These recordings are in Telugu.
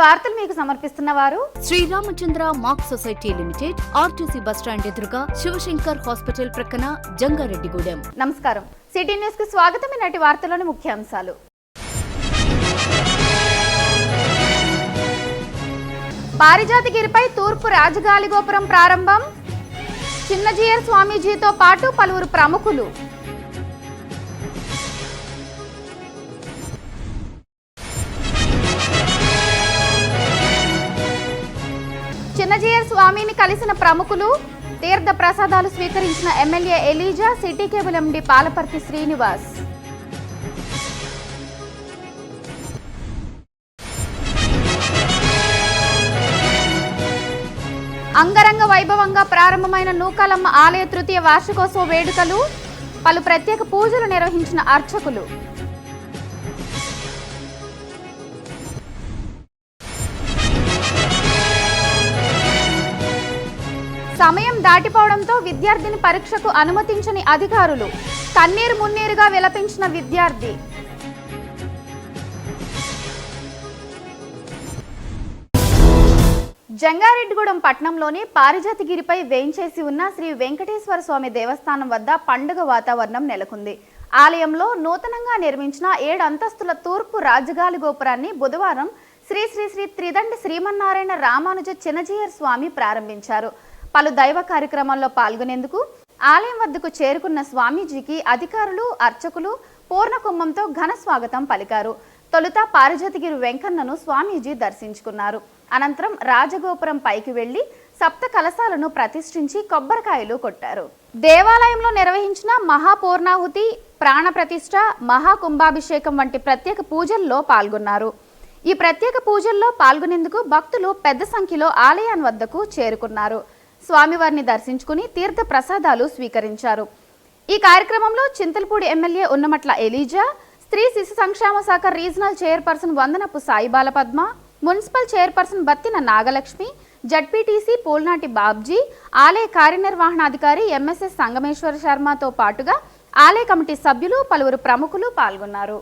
వార్తలు మీకు సమర్పిస్తున్న వారు Sriramachandra mark society limited, RTC bus stand ఎదురుగా, శివశంకర్ హాస్పిటల్ ప్రక్కన, జంగారెడ్డిగూడెం. నమస్కారం. సిటీ న్యూస్ కు స్వాగతం. ఈనాటి వార్తల్లోని ముఖ్యాంశాలు. పారిజాతగిరిపై తూర్పు రాజగాలి గోపురం ప్రారంభం. చిన్నజీయర్ స్వామీజీతో పాటు పలువురు ప్రముఖులు. చిన్నజీయర్ స్వామిని కలిసిన ప్రముఖులు, తీర్థ ప్రసాదాలు స్వీకరించిన MLA ELISA, city cable MD Palaparthi Srinivas. అంగరంగ వైభవంగా ప్రారంభమైన నూకాలమ్మ ఆలయ తృతీయ వార్షికోత్సవ వేడుకలు, పలు ప్రత్యేక పూజలు నిర్వహించిన అర్చకులు. సమయం దాటిపోవడంతో విద్యార్థిని పరీక్షకు అనుమతించని అధికారులు, కన్నీరు మున్నీరుగా విలపించిన విద్యార్థి. జంగారెడ్డిగూడెం పట్టణంలోని పారిజాతగిరిపై వేంచేసి ఉన్న శ్రీ వెంకటేశ్వర స్వామి దేవస్థానం వద్ద పండుగ వాతావరణం నెలకొంది. ఆలయంలో నూతనంగా నిర్మించిన 7 అంతస్తుల తూర్పు రాజగాలి గోపురాన్ని బుధవారం శ్రీ శ్రీ శ్రీ త్రిదండి శ్రీమన్నారాయణ రామానుజ చిన్నజీయర్ స్వామి ప్రారంభించారు. పలు దైవ కార్యక్రమాల్లో పాల్గొనేందుకు ఆలయం వద్దకు చేరుకున్న స్వామీజీకి అధికారులు, అర్చకులు పూర్ణకుంభంతో ఘన స్వాగతం పలికారు. తొలుత పారిజాతగిరి వెంకన్నను స్వామీజీ దర్శించుకున్నారు. అనంతరం రాజగోపురం పైకి వెళ్లి సప్త కలశాలను ప్రతిష్ఠించి కొబ్బరికాయలు కొట్టారు. దేవాలయంలో నిర్వహించిన మహాపూర్ణాహుతి, ప్రాణ ప్రతిష్ఠ, మహాకుంభాభిషేకం వంటి ప్రత్యేక పూజల్లో పాల్గొన్నారు. ఈ ప్రత్యేక పూజల్లో పాల్గొనేందుకు భక్తులు పెద్ద సంఖ్యలో ఆలయం వద్దకు చేరుకున్నారు. స్వామివారిని దర్శించుకుని తీర్థ ప్రసాదాలు స్వీకరించారు. ఈ కార్యక్రమంలో చింతలపూడి ఎమ్మెల్యే ఉన్నమట్ల ఎలీజా, స్త్రీ శిశు సంక్షేమ శాఖ regional chairperson Vandanapu Sai Balapadma, municipal chairperson Battina Nagalakshmi, ZPTC Poolnati Babji, ఆలయ కార్యనిర్వహణాధికారి ఎంఎస్ఎస్ సంగమేశ్వర శర్మతో పాటుగా ఆలయ కమిటీ సభ్యులు, పలువురు ప్రముఖులు పాల్గొన్నారు.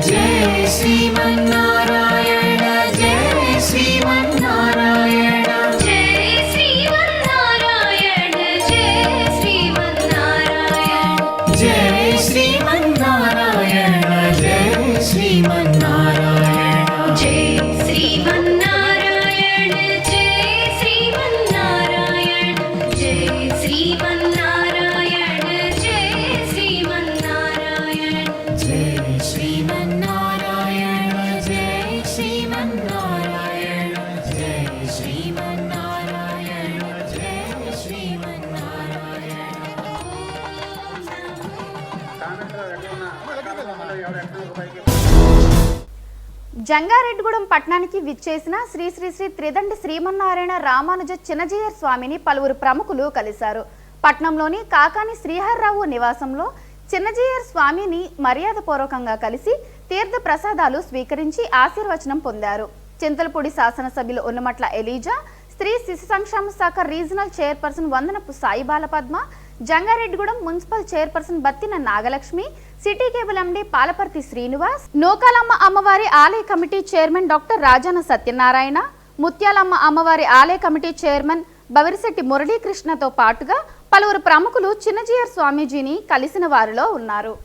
జయ జంగారెడ్డిగూడెం పట్టణానికి విచ్చేసిన శ్రీ శ్రీ శ్రీ త్రిదండి శ్రీమన్నారాయణ రామానుజ చిన్నజీయర్ స్వామిని పలువురు ప్రముఖులు కలిశారు. పట్నంలోని కాకాని శ్రీహర్రావు నివాసంలో చిన్నజీయర్ స్వామిని మర్యాదపూర్వకంగా కలిసి తీర్థ ప్రసాదాలు స్వీకరించి ఆశీర్వచనం పొందారు. చింతలపూడి శాసనసభ్యులు ఉన్నమట్ల ఎలీజా, స్త్రీ శిశు సంక్షేమ శాఖ regional chairperson Vandanapu Saibala Padma, Jangareddygudem municipal chairperson Battina Nagalakshmi, city cable MD Palaparthi Srinivas, Nookalamma అమ్మవారి ఆలయ committee chairman doctor Rajana Satyanarayana, Mutyalamma అమ్మవారి ఆలయ కమిటీ చైర్మన్ బవిరిశెట్టి మురళీకృష్ణతో పాటుగా పలువురు ప్రముఖులు చిన్నజీయర్ స్వామీజీని కలిసిన వారిలో ఉన్నారు.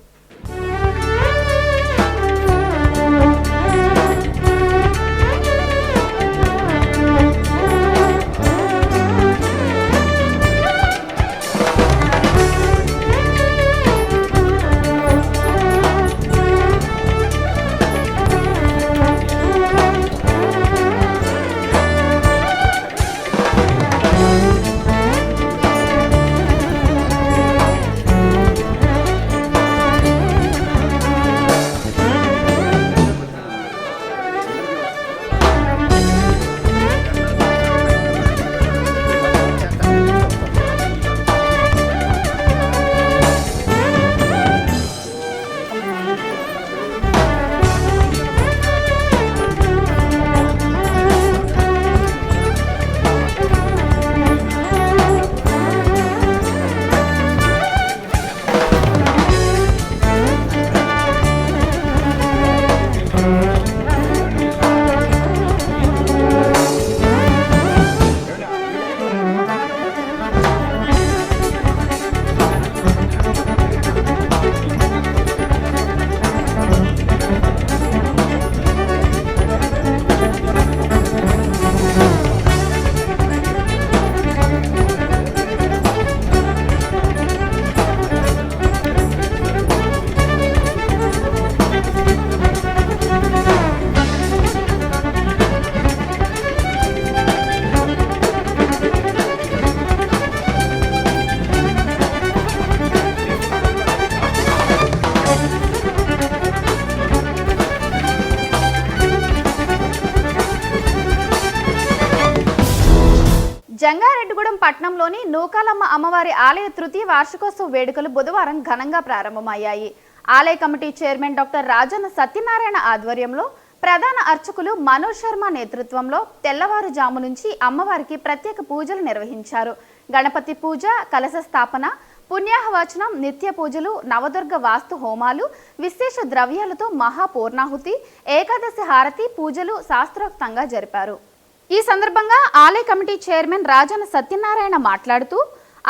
జంగారెడ్డిగూడెం పట్టణంలోని నూకాలమ్మ అమ్మవారి ఆలయ తృతీయ వార్షికోత్సవ వేడుకలు బుధవారం ఘనంగా ప్రారంభమయ్యాయి. ఆలయ committee chairman doctor Rajanna Satyanarayana ఆధ్వర్యంలో ప్రధాన అర్చకులు మనోజ్ శర్మ నేతృత్వంలో తెల్లవారుజాము నుంచి అమ్మవారికి ప్రత్యేక పూజలు నిర్వహించారు. గణపతి పూజ, కలశ స్థాపన, పుణ్యాహవచనం, నిత్య పూజలు, నవదుర్గ వాస్తు హోమాలు, విశేష ద్రవ్యాలతో మహాపూర్ణాహుతి, ఏకాదశి హారతి పూజలు శాస్త్రోక్తంగా జరిపారు. ఈ సందర్భంగా ఆలయ కమిటీ చైర్మన్ రాజన్న సత్యనారాయణ మాట్లాడుతూ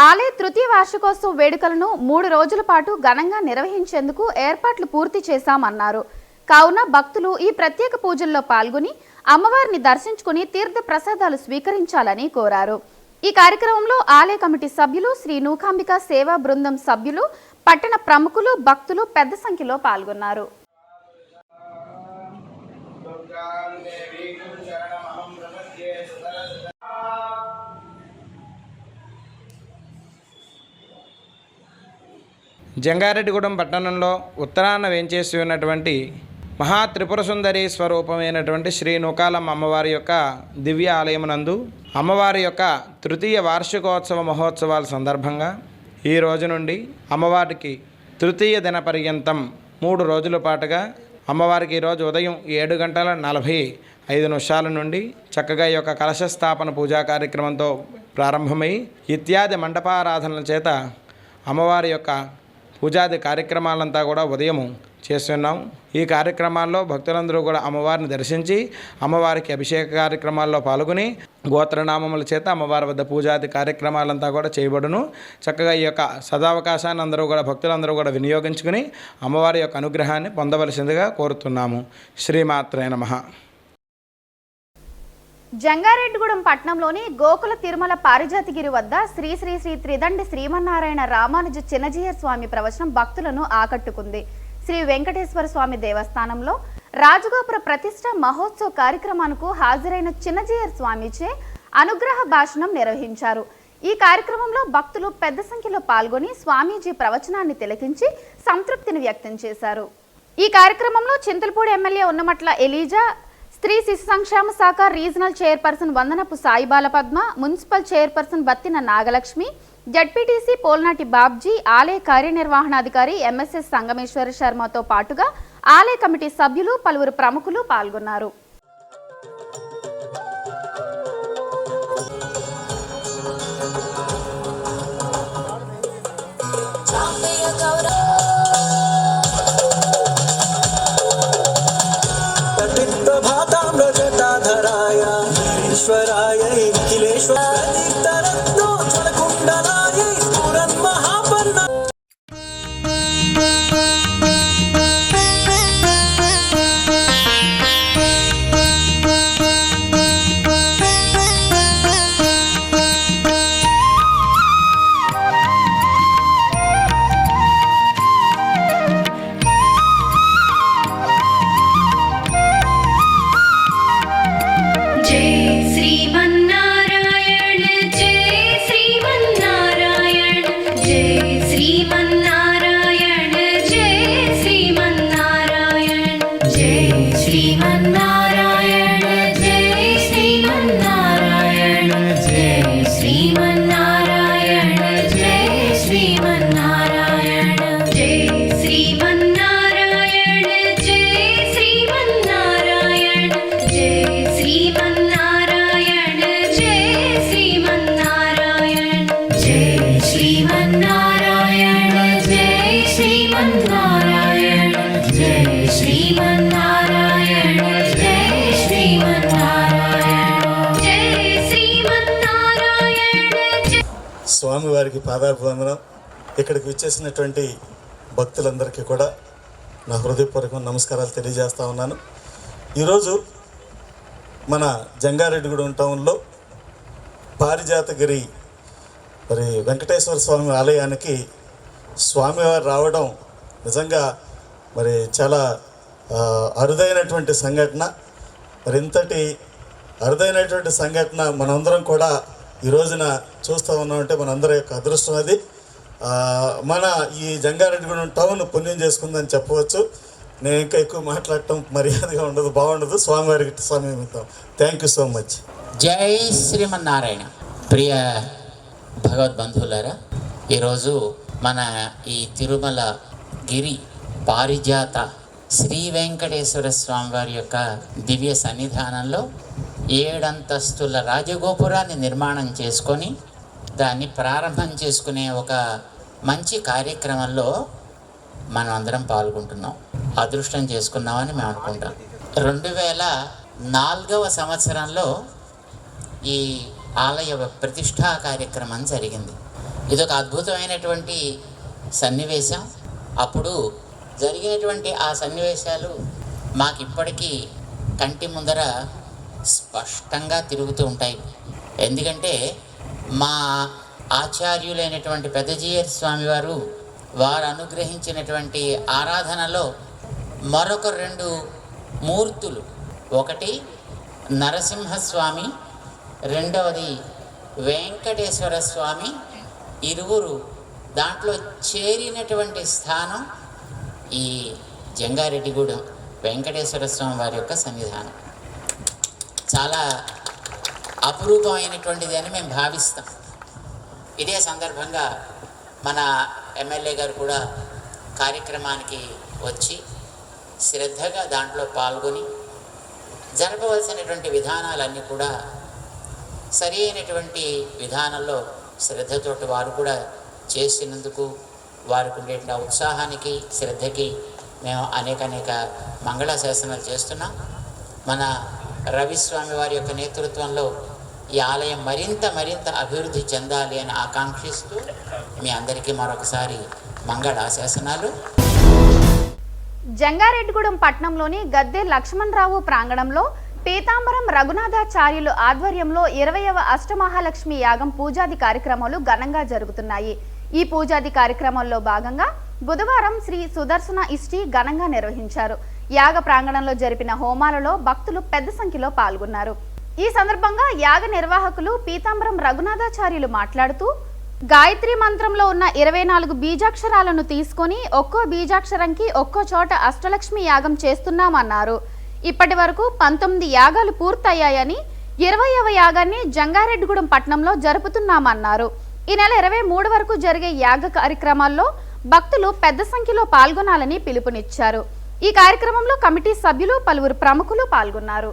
ఆలయ తృతీయ వార్షికోత్సవ వేడుకలను 3 రోజుల పాటు ఘనంగా నిర్వహించేందుకు ఏర్పాట్లు పూర్తి చేశామన్నారు. కావున భక్తులు ఈ ప్రత్యేక పూజల్లో పాల్గొని అమ్మవారిని దర్శించుకుని తీర్థ ప్రసాదాలు స్వీకరించాలని కోరారు. ఈ కార్యక్రమంలో ఆలయ కమిటీ సభ్యులు, శ్రీ నూకాంబిక సేవా బృందం సభ్యులు, పట్టణ ప్రముఖులు, భక్తులు పెద్ద సంఖ్యలో పాల్గొన్నారు. జంగారెడ్డిగూడెం పట్టణంలో ఉత్తరాన వేంచేసి ఉన్నటువంటి మహా త్రిపుర సుందరి స్వరూపమైనటువంటి శ్రీ నూకాలమ్మ అమ్మవారి యొక్క దివ్య ఆలయమునందు అమ్మవారి యొక్క తృతీయ వార్షికోత్సవ మహోత్సవాల సందర్భంగా ఈ రోజు నుండి అమ్మవారికి తృతీయ దిన పర్యంతం 3 రోజుల పాటుగా అమ్మవారికి ఈరోజు ఉదయం 7:45 నుండి చక్కగా ఈ యొక్క కలశ స్థాపన పూజా కార్యక్రమంతో ప్రారంభమై ఇత్యాది మండపారాధనల చేత అమ్మవారి యొక్క పూజాది కార్యక్రమాలంతా కూడా ఉదయం చేస్తున్నాం. ఈ కార్యక్రమాల్లో భక్తులందరూ కూడా అమ్మవారిని దర్శించి అమ్మవారికి అభిషేక కార్యక్రమాల్లో పాల్గొని గోత్రనామముల చేత అమ్మవారి వద్ద పూజాది కార్యక్రమాలంతా కూడా చేయబడును. చక్కగా ఈ యొక్క సదావకాశాన్ని అందరూ కూడా భక్తులందరూ కూడా వినియోగించుకుని అమ్మవారి యొక్క అనుగ్రహాన్ని పొందవలసిందిగా కోరుతున్నాము. శ్రీమాత్రే నమః. జంగారెడ్డిగూడెం పట్టణంలోని గోకుల తిరుమల పారిజాతిగిరి వద్ద శ్రీ శ్రీ శ్రీ త్రిదండి శ్రీమన్నారాయణ రామానుజ చిన్నజీయర్ స్వామి ప్రవచనం భక్తులను ఆకట్టుకుంది. శ్రీ వెంకటేశ్వర స్వామి దేవస్థానంలో రాజగోపుర ప్రతిష్ట మహోత్సవ కార్యక్రమానికి హాజరైన చిన్నజీయర్ స్వామిచే అనుగ్రహ భాషణం నిర్వహించారు. ఈ కార్యక్రమంలో భక్తులు పెద్ద సంఖ్యలో పాల్గొని స్వామీజీ ప్రవచనాన్ని తిలకించి సంతృప్తిని వ్యక్తం చేశారు. ఈ కార్యక్రమంలో చింతలపూడి ఎమ్మెల్యే ఉన్నమట్ల ఎలీజా, స్త్రీ శిశు సంక్షేమ శాఖ regional chairperson Vandanapu Sai Balapadma, municipal chairperson Battina Nagalakshmi, ZPTC Polnati Babji, ఆలయ కార్యనిర్వహణాధికారి ఎంఎస్ఎస్ సంగమేశ్వర శర్మతో పాటుగా ఆలయ కమిటీ సభ్యులు, పలువురు ప్రముఖులు పాల్గొన్నారు. స్వామివారికి పాదాభివందనం. ఇక్కడికి విచ్చేసినటువంటి భక్తులందరికీ కూడా నా హృదయపూర్వక నమస్కారాలు తెలియజేస్తూ ఉన్నాను. ఈరోజు మన జంగారెడ్డిగూడెం టౌన్లో పారిజాతగిరి మరి వెంకటేశ్వర స్వామి ఆలయానికి స్వామివారు రావడం నిజంగా మరి చాలా అరుదైనటువంటి సంఘటన. మరి ఇంతటి అరుదైనటువంటి సంఘటన మనందరం కూడా ఈ రోజున చూస్తూ ఉన్నామంటే మనందరి యొక్క అదృష్టం అది. మన ఈ జంగారెడ్డిగూడెం టౌన్ పుణ్యం చేసుకుందని చెప్పవచ్చు. నేను ఇంకా ఎక్కువ మాట్లాడటం మర్యాదగా ఉండదు, బాగుండదు. స్వామివారికి సమీపిద్దాం. Thank you so much. జై శ్రీమన్నారాయణ. ప్రియ భగవద్బంధువులారా, ఈరోజు మన ఈ తిరుమల గిరి పారిజాత శ్రీ వెంకటేశ్వర స్వామి వారి యొక్క దివ్య సన్నిధానంలో 7 అంతస్తుల రాజగోపురాన్ని నిర్మాణం చేసుకొని దాన్ని ప్రారంభం చేసుకునే ఒక మంచి కార్యక్రమంలో మనం అందరం పాల్గొంటున్నాం. అదృష్టం చేసుకున్నామని మేము అనుకుంటాం. 2004వ సంవత్సరంలో ఈ ఆలయ ప్రతిష్టా కార్యక్రమం జరిగింది. ఇదొక అద్భుతమైనటువంటి సన్నివేశం. అప్పుడు జరిగినటువంటి ఆ సన్నివేశాలు మాకు ఇప్పటికీ కంటి ముందర స్పష్టంగా తిరుగుతూ ఉంటాయి. ఎందుకంటే మా ఆచార్యులైనటువంటి పెద్దజీయర్ స్వామివారు వారు అనుగ్రహించినటువంటి ఆరాధనలో మరొక 2 మూర్తులు, ఒకటి నరసింహస్వామి, రెండవది వెంకటేశ్వర స్వామి, ఇరువురు దాంట్లో చేరినటువంటి స్థానం ఈ జంగారెడ్డిగూడెం వెంకటేశ్వర స్వామి వారి యొక్క సన్నిధానం. చాలా అపురూపమైనటువంటిది అని మేము భావిస్తాం. ఇదే సందర్భంగా మన ఎమ్మెల్యే గారు కూడా కార్యక్రమానికి వచ్చి శ్రద్ధగా దాంట్లో పాల్గొని జరపవలసినటువంటి విధానాలన్నీ కూడా సరి అయినటువంటి విధానంలో శ్రద్ధతోటి వారు కూడా చేసినందుకు వారికి ఉండే ఉత్సాహానికి శ్రద్ధకి మేము అనేక మంగళాశాసనాలు చేస్తున్నాం. మన రవిస్వామి వారి యొక్క నేతృత్వంలో ఈ ఆలయం మరింత అభివృద్ధి చెందాలి అని ఆకాంక్షిస్తూ మీ అందరికీ మరొకసారి మంగళాశాసనాలు. జంగారెడ్డిగూడెం పట్టణంలోని గద్దె లక్ష్మణరావు ప్రాంగణంలో పీతాంబరం రఘునాథాచార్యులు ఆధ్వర్యంలో 20వ అష్టమహాలక్ష్మి యాగం పూజాది కార్యక్రమాలు ఘనంగా జరుగుతున్నాయి. ఈ పూజాది కార్యక్రమంలో భాగంగా బుధవారం శ్రీ సుదర్శన ఇష్టి ఘనంగా నిర్వహించారు. యాగ ప్రాంగణంలో జరిపిన హోమాలలో భక్తులు పెద్ద సంఖ్యలో పాల్గొన్నారు. ఈ సందర్భంగా యాగ నిర్వాహకులు పీతాంబరం రఘునాథాచార్యులు మాట్లాడుతూ గాయత్రి మంత్రంలో ఉన్న 24 బీజాక్షరాలను తీసుకొని ఒక్కో బీజాక్షరంకి ఒక్కో చోట అష్టలక్ష్మి యాగం చేస్తున్నామన్నారు. ఇప్పటి వరకు 19 యాగాలు పూర్తయ్యాయని 20వ యాగాన్ని జంగారెడ్డిగూడెం పట్టణంలో జరుపుతున్నామన్నారు. ఈ నెల 23 వరకు జరిగే యాగ కార్యక్రమాల్లో భక్తులు పెద్ద సంఖ్యలో పాల్గొనాలని పిలుపునిచ్చారు. ఈ కార్యక్రమంలో కమిటీ సభ్యులు పలువురు ప్రముఖులు పాల్గొన్నారు.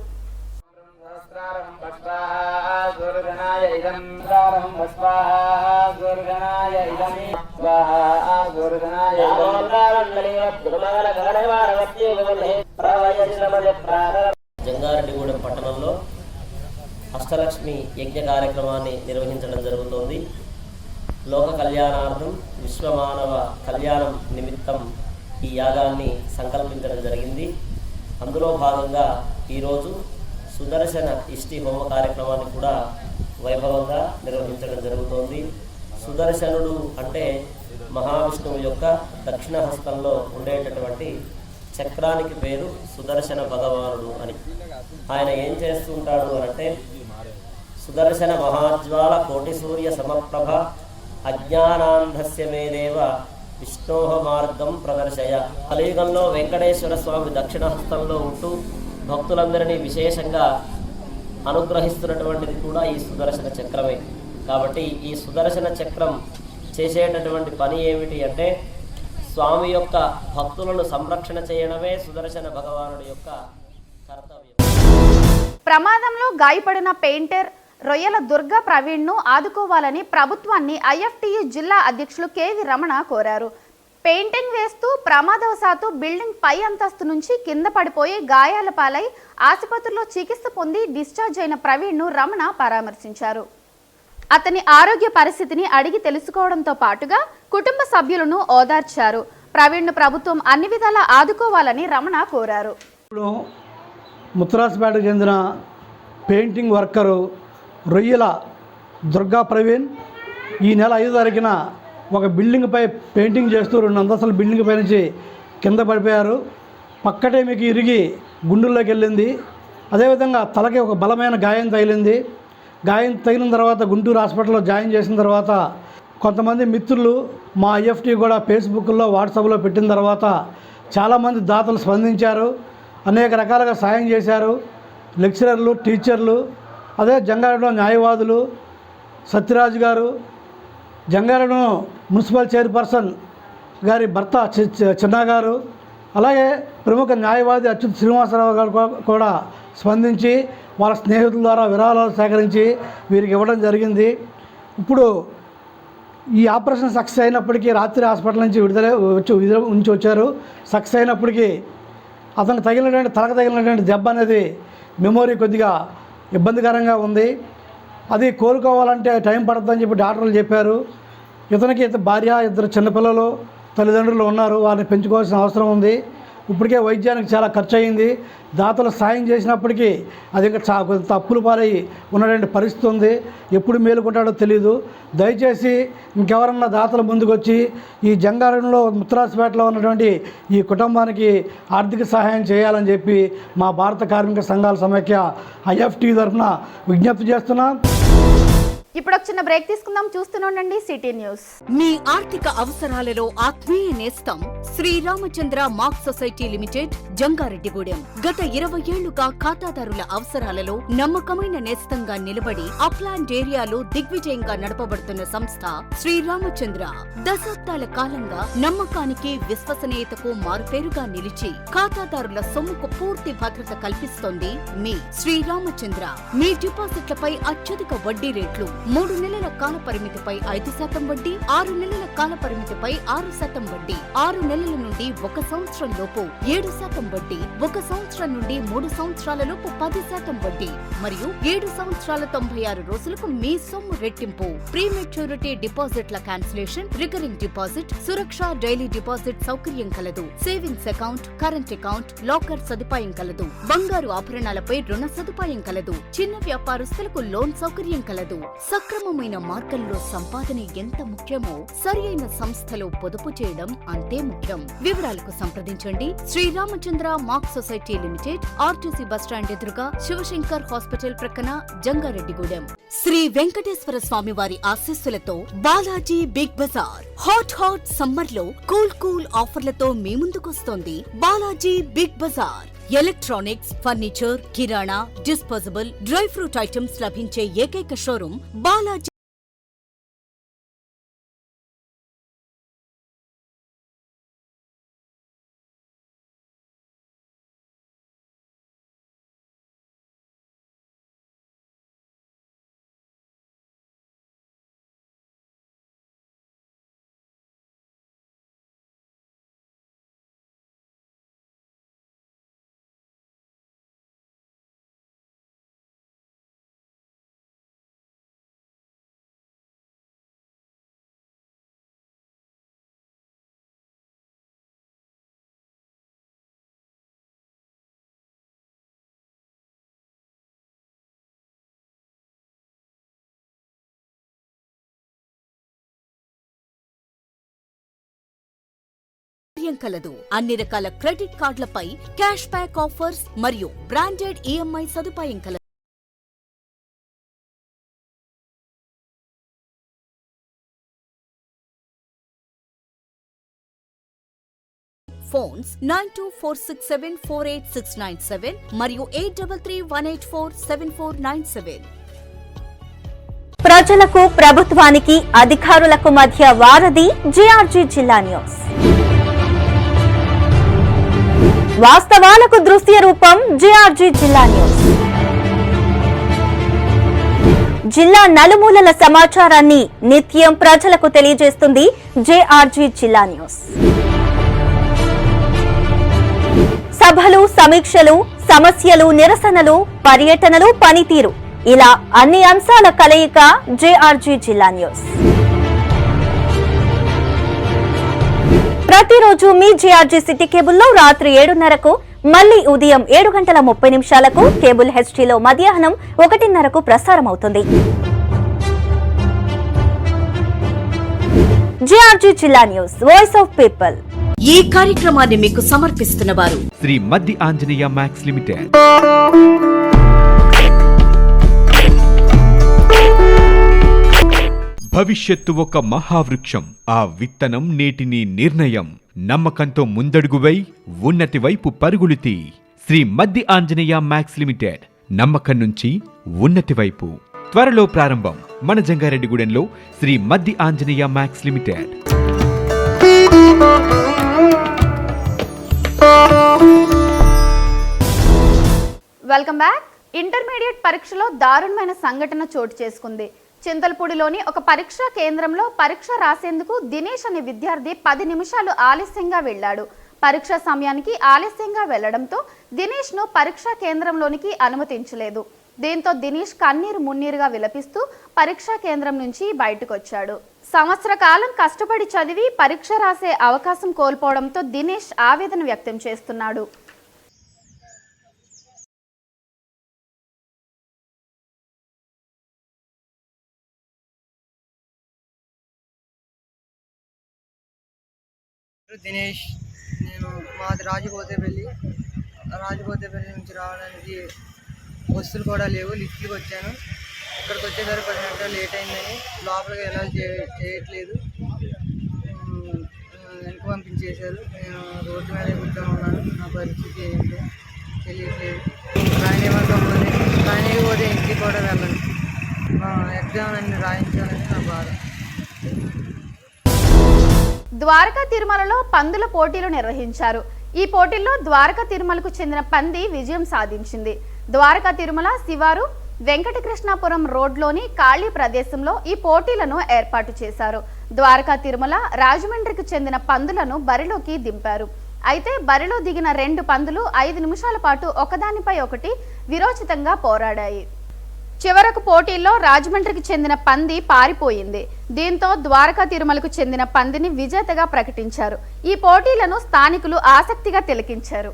జంగారెడ్డిగూడెం పట్టణంలో అష్టలక్ష్మి యజ్ఞ కార్యక్రమాన్ని నిర్వహించడం జరుగుతోంది. లోక కళ్యాణార్థం విశ్వమానవ కళ్యాణం నిమిత్తం ఈ యాగాన్ని సంకల్పించడం జరిగింది. అందులో భాగంగా ఈరోజు సుదర్శన ఇష్టి హోమ కార్యక్రమాన్ని కూడా వైభవంగా నిర్వహించడం జరుగుతోంది. సుదర్శనుడు అంటే మహావిష్ణువు యొక్క దక్షిణ హస్తంలో ఉండేటటువంటి చక్రానికి పేరు సుదర్శన భగవానుడు అని. ఆయన ఏం చేస్తుంటాడు అంటే సుదర్శన మహాజ్వాల కోటి సూర్య సమప్రభ అజ్ఞానాంధస్య మేదేవ విష్ణోహ మార్గం ప్రదర్శయ. కలియుగంలో వెంకటేశ్వర స్వామి దక్షిణ హస్తంలో ఉంటూ భక్తులందరినీ విశేషంగా అనుగ్రహిస్తున్నటువంటిది కూడా ఈ సుదర్శన చక్రమే. కాబట్టి ఈ సుదర్శన చక్రం చేసేటటువంటి పని ఏమిటి అంటే స్వామి యొక్క భక్తులను సంరక్షణ చేయడమే సుదర్శన భగవానుడి యొక్క కర్తవ్యం. ప్రమాదంలో గాయపడిన పెయింటర్ రొయ్యల దుర్గా ప్రవీణ్ను ఆదుకోవాలని ప్రభుత్వాన్ని ఐఎఫ్టియు జిల్లా అధ్యక్షులు కేవి రమణ కోరారు. పెయింటింగ్ వేస్తూ ప్రమాదవశాత్తు బిల్డింగ్ పై అంతస్తు నుంచి కింద పడిపోయి గాయాల పాలై ఆసుపత్రిలో చికిత్స పొంది డిశ్చార్జ్ అయిన ప్రవీణ్ను రమణ పరామర్శించారు. అతని ఆరోగ్య పరిస్థితిని అడిగి తెలుసుకోవడంతో పాటుగా కుటుంబ సభ్యులను ఓదార్చారు. ప్రవీణ్ను ప్రభుత్వం అన్ని విధాలా ఆదుకోవాలని రమణ కోరారు. ముత్తరాజపేటకు చెందిన పెయింటింగ్ వర్కరు రొయ్యల దుర్గా ప్రవీణ్ ఈ నెల 5వ తారీఖున ఒక బిల్డింగ్పై పెయింటింగ్ చేస్తూ 2 అంతస్తుల బిల్డింగ్ పై నుంచి కింద పడిపోయారు. పక్కటే మీకు ఇరిగి గుండెల్లోకి వెళ్ళింది. అదేవిధంగా తలకి ఒక బలమైన గాయం తగిలింది. గాయం తగిలిన తర్వాత గుంటూరు హాస్పిటల్లో జాయిన్ చేసిన తర్వాత కొంతమంది మిత్రులు మా ఐఎఫ్టీ కూడా ఫేస్బుక్లో వాట్సాప్లో పెట్టిన తర్వాత చాలామంది దాతలు స్పందించారు. అనేక రకాలుగా సాయం చేశారు. లెక్చరర్లు, టీచర్లు, అదే జంగారెడ్డిలో న్యాయవాదులు సత్యరాజు గారు, జంగారెడ్డి మున్సిపల్ చైర్పర్సన్ గారి భర్త చిన్న గారు, అలాగే ప్రముఖ న్యాయవాది అచ్యుత్ శ్రీనివాసరావు గారు కూడా స్పందించి వాళ్ళ స్నేహితుల ద్వారా విరాళాలు సేకరించి వీరికి ఇవ్వడం జరిగింది. ఇప్పుడు ఈ ఆపరేషన్ సక్సెస్ అయినప్పటికీ రాత్రి హాస్పిటల్ నుంచి ఉంచి వచ్చారు. సక్సెస్ అయినప్పటికీ అతనికి తలకు తగిలినటువంటి దెబ్బ అనేది మెమొరీ కొద్దిగా ఇబ్బందికరంగా ఉంది. అది కోలుకోవాలంటే టైం పడుతుందని చెప్పి డాక్టర్లు చెప్పారు. ఇతనికి భార్య, 2 చిన్నపిల్లలు, తల్లిదండ్రులు ఉన్నారు. వారిని పెంచుకోవాల్సిన అవసరం ఉంది. ఇప్పటికే వైద్యానికి చాలా ఖర్చు అయింది. దాతలు సాయం చేసినప్పటికీ అది ఇంకా కొంత అప్పులు పాలై ఉన్నటువంటి పరిస్థితి ఉంది. ఎప్పుడు మేలుకుంటాడో తెలియదు. దయచేసి ఇంకెవరన్నా దాతలు ముందుకొచ్చి ఈ జంగారెడ్డిలో ముత్తరాజపేటలో ఉన్నటువంటి ఈ కుటుంబానికి ఆర్థిక సహాయం చేయాలని చెప్పి మా భారత కార్మిక సంఘాల సమైక్య ఐఎఫ్టీ తరఫున విజ్ఞప్తి చేస్తున్నాం. ఇప్పుడు ఒక చిన్న బ్రేక్ తీసుకుందాం. చూస్తూనే ఉండండి సిటీ న్యూస్. మీ ఆర్థిక అవసరాలలో ఆత్మీయ నేస్తం Sriramachandra mark society limited Jangareddygudem. గత 20 ఏళ్లుగా ఖాతాదారుల అవసరాలలో నమ్మకమైన నేస్తంగా నిలబడి అప్లాండ్ ఏరియాలో దిగ్విజయంగా నడపబడుతున్న సంస్థ శ్రీరామచంద్ర. దశాబ్దాల కాలంగా నమ్మకానికి, విశ్వసనీయతకు మారుపేరుగా నిలిచి ఖాతాదారుల సొమ్ముకు పూర్తి భద్రత కల్పిస్తోంది మీ శ్రీరామచంద్ర. మీ డిపాజిట్లపై అత్యధిక వడ్డీ రేట్లు, 3 నెలల కాల పరిమితిపై 5% వడ్డీ, 6 నెలల కాల పరిమితిపై 6% వడ్డీ, 6 నెలల నుండి 1 సంవత్సరం లోపు 7% వడ్డీ, 1 సంవత్సరం నుండి 3 సంవత్సరాల లోపు 10% వడ్డీ మరియు 7 సంవత్సరాల 96 రోజులకు మీ సొమ్ము రెట్టింపు. ప్రీ మెచ్యూరిటీ డిపాజిట్ల క్యాన్సిలేషన్, రికరింగ్ డిపాజిట్, సురక్ష డైలీ డిపాజిట్ సౌకర్యం కలదు. Savings account, current account, locker సదుపాయం కలదు. బంగారు ఆభరణాలపై రుణ సదుపాయం కలదు. చిన్న వ్యాపారస్తులకు లోన్ సౌకర్యం కలదు. సక్రమమైన మార్గంలో సంపాదన ఎంత ముఖ్యమో సరియైన సంస్థలో పొదుపు చేయడం అంతే ముఖ్యం. వివరాలకు సంప్రదించండి Sriramachandra mark society limited, RTC bus stand ఎదురుగా, శివశంకర్ హాస్పిటల్ ప్రక్కన, జంగారెడ్డిగూడెం. శ్రీ వెంకటేశ్వర స్వామి వారి ఆశీస్సులతో Balaji big bazaar hot summer లో కూల్ ఆఫర్లతో మీ ముందుకొస్తోంది Balaji big bazaar. Electronics, furniture, కిరాణా, డిస్పోజబుల్, డ్రై ఫ్రూట్ ఐటమ్స్ లభించే ఏకైక షోరూం బాలాజీ. కలదు. అన్ని రకాల క్రెడిట్ కార్డులపై క్యాష్ బ్యాక్ ఆఫర్స్ మరియు బ్రాండెడ్ ఈఎంఐ సదుపాయం కలదు. ఫోన్స్ 9246748697 మరియు 8331847497. ప్రజలకు, ప్రభుత్వానికి, అధికారులకు మధ్య వారధి జేఆర్జీ జిల్లా న్యూస్. వాస్తవాలకు దృశ్య రూపం జేఆర్జీ జిల్లా న్యూస్. జిల్లా నలుమూలల సమాచారాన్ని నిత్యం ప్రజలకు తెలియజేస్తుంది జేఆర్జీ జిల్లా న్యూస్. సభలు, సమీక్షలు, సమస్యలు, నిరసనలు, పర్యటనలు, పనితీరు, ఇలా అన్ని అంశాల కలయిక జేఆర్జీ జిల్లా న్యూస్. ప్రతిరోజు మీ జేఆర్జీ సిటీ కేబుల్లో రాత్రి 7:30కు, మళ్లీ ఉదయం 7:30 కేబుల్ హెచ్డీలో మధ్యాహ్నం 1:30కు ప్రసారం అవుతుంది. జేఆర్జీ జిల్లా న్యూస్, వాయిస్ ఆఫ్ పీపుల్. ఈ కార్యక్రమాన్ని మీకు సమర్పిస్తున్న వారు శ్రీ మద్ది ఆంజనేయ మ్యాక్స్ లిమిటెడ్. భవిష్యత్తు ఒక మహావృక్షం. ఆ విత్తనం నేటిని నిర్ణయం. నమ్మకంతో ముందడుగువై ఉన్నతి వైపు పరుగులుతీ. Sri Maddi Anjaneya max limited. నమ్మకం నుంచి ఉన్నతి వైపు. త్వరలో ప్రారంభం మన జంగారెడ్డిగూడెంలో Sri Maddi Anjaneya max limited. Welcome back. Intermediate పరీక్షలో దారుణమైన సంఘటన చోటు చేసుకుంది. చింతలపూడిలోని ఒక పరీక్షా కేంద్రంలో పరీక్ష రాసేందుకు దినేష్ అనే విద్యార్థి 10 నిమిషాలు ఆలస్యంగా వెళ్లాడు. పరీక్ష సమయానికి ఆలస్యంగా వెళ్లడంతో దినేష్ను పరీక్షా కేంద్రంలోనికి అనుమతించలేదు. దీంతో దినేష్ కన్నీరు మున్నీరుగా విలపిస్తూ పరీక్షా కేంద్రం నుంచి బయటకు వచ్చాడు. సంవత్సర కాలం కష్టపడి చదివి పరీక్ష రాసే అవకాశం కోల్పోవడంతో దినేష్ ఆవేదన వ్యక్తం చేస్తున్నాడు. దినేష్, నేను మాది రాజకోతేపల్లి నుంచి రావడానికి బస్సులు కూడా లేవు. లిఫ్ట్కి వచ్చాను. ఇక్కడికి వచ్చేసరికి 10 గంటలు లేట్ అయిందని లోపలికి ఎలా చేయట్లేదు, వెనక్కి పంపించేశారు. నేను రోడ్డు మీద కూర్చొని ఉన్నాను. నా పరిస్థితి ఏంటో తెలియట్లేదు. రాయకపోతే ఇంటికి కూడా వెళ్ళను. ఎగ్జామ్ అన్ని రాయించాలని నా బాధ. ద్వారకా తిరుమలలో పందుల పోటీలు నిర్వహించారు. ఈ పోటీల్లో ద్వారకా తిరుమలకు చెందిన పంది విజయం సాధించింది. ద్వారకా తిరుమల శివారు వెంకటకృష్ణాపురం రోడ్లోని ఖాళీ ప్రదేశంలో ఈ పోటీలను ఏర్పాటు చేశారు. ద్వారకా తిరుమల రాజమండ్రికి చెందిన పందులను బరిలోకి దింపారు. అయితే బరిలో దిగిన 2 పందులు 5 నిమిషాల పాటు ఒకదానిపై ఒకటి విరోచితంగా పోరాడాయి. చివరకు పోటీల్లో రాజమండ్రికి చెందిన పంది పారిపోయింది. దీంతో ద్వారకా తిరుమలకు చెందిన పందిని విజేతగా ప్రకటించారు. ఈ పోటీలను స్థానికులు ఆసక్తిగా తిలకించారు.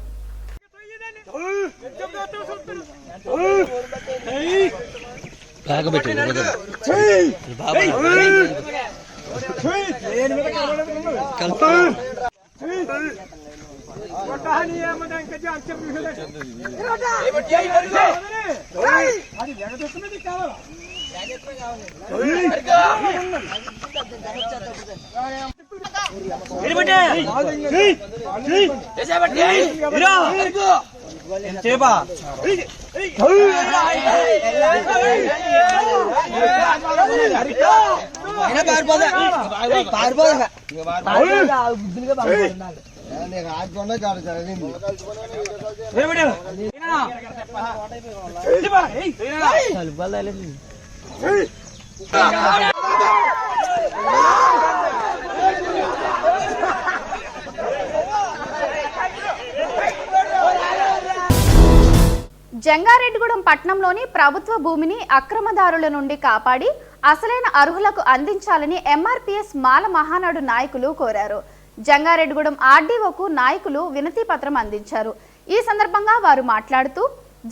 జంగారెడ్డిగూడెం పట్టణంలోని ప్రభుత్వ భూమిని అక్రమదారుల నుండి కాపాడి అసలైన అర్హులకు అందించాలని ఎంఆర్పీఎస్ మాల మహానాడు నాయకులు కోరారు. జంగారెడ్డిగూడెం ఆర్డీఓకు నాయకులు వినతి పత్రం అందించారు. ఈ సందర్భంగా వారు మాట్లాడుతూ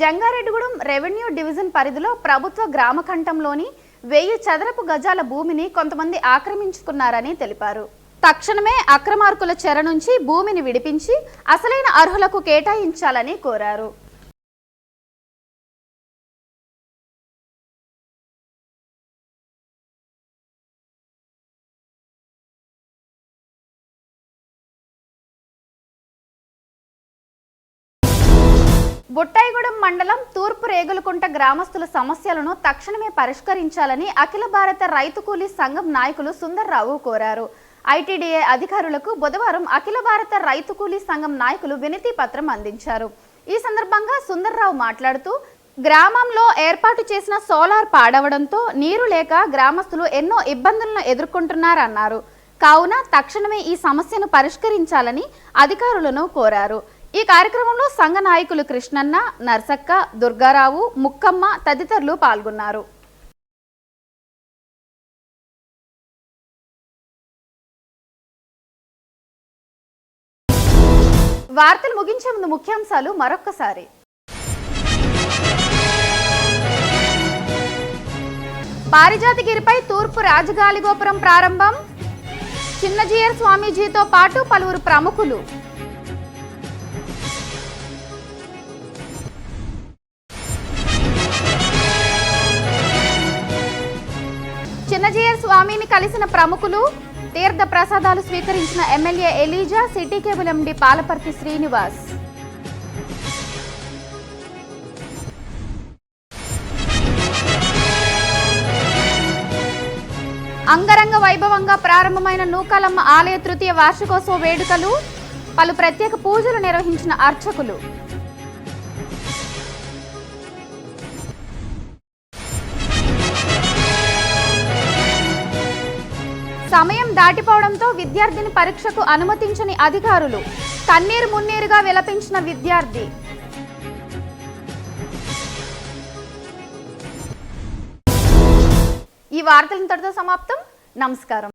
జంగారెడ్డిగూడెం రెవెన్యూ డివిజన్ పరిధిలో ప్రభుత్వ గ్రామకంఠంలోని 1000 చదరపు గజాల భూమిని కొంతమంది ఆక్రమించుకున్నారని తెలిపారు. తక్షణమే అక్రమార్కుల చెర నుంచి భూమిని విడిపించి అసలైన అర్హులకు కేటాయించాలని కోరారు. బుట్టాయిగూడెం మండలం తూర్పు రేగులకుంట గ్రామస్తుల సమస్యలను తక్షణమే పరిష్కరించాలని అఖిల భారత రైతు కూలీ సంఘం నాయకులు సుందర్రావు కోరారు. ఐటీడీఏ అధికారులకు బుధవారం అఖిల భారత రైతు కూలీ సంఘం నాయకులు వినతి పత్రం అందించారు. ఈ సందర్భంగా సుందర్రావు మాట్లాడుతూ గ్రామంలో ఏర్పాటు చేసిన సోలార్ పాడవడంతో నీరు లేక గ్రామస్తులు ఎన్నో ఇబ్బందులను ఎదుర్కొంటున్నారన్నారు. కావున తక్షణమే ఈ సమస్యను పరిష్కరించాలని అధికారులను కోరారు. ఈ కార్యక్రమంలో సంఘ నాయకులు కృష్ణన్న, నర్సక్క, దుర్గారావు, ముక్కమ్మ తదితరులు పాల్గొన్నారు. వార్తలు ముగించే ముందు ముఖ్యాంశాలు మరొక్కసారి. పారిజాతగిరిపై తూర్పు రాజగాలిగోపురం ప్రారంభం. చిన్నజీయర్ స్వామీజీతో పాటు పలువురు ప్రముఖులు. చిన్నజీయర్ స్వామిని కలిసిన ప్రముఖులు. తీర్థ ప్రసాదాలు స్వీకరించిన MLA ELISA, city cable MD Palaparthi Srinivas. అంగరంగ వైభవంగా ప్రారంభమైన నూకాలమ్మ ఆలయ తృతీయ వార్షికోత్సవ వేడుకలు. పలు ప్రత్యేక పూజలు నిర్వహించిన అర్చకులు. సమయం దాటిపోవడంతో విద్యార్థిని పరీక్షకు అనుమతించని అధికారులు. కన్నీరు మున్నీరుగా విలపించిన విద్యార్థి. ఈ వార్తలు ఇంతటితో సమాప్తం. నమస్కారం.